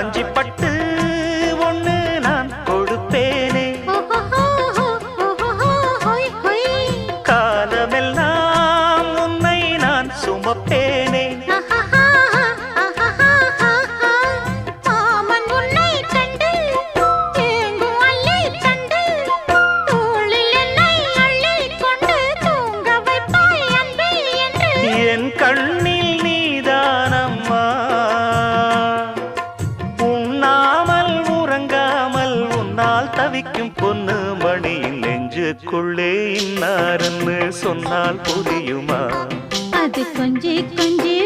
காஞ்சி பட்டு ஒண்ணு நான் கொடுப்பேனே, காலமெல்லாம் உன்னை நான் சுமப்பேனே. என் கண்ணில் நீதானம்மா, உண்ணாமல் உறங்காமல் உன்னால் தவிக்கும் பொண்ணு மணியின் நெஞ்சுக்குள்ளே இன்னாருன்னு சொன்னால் புரியுமா? அது கொஞ்சி கொஞ்சி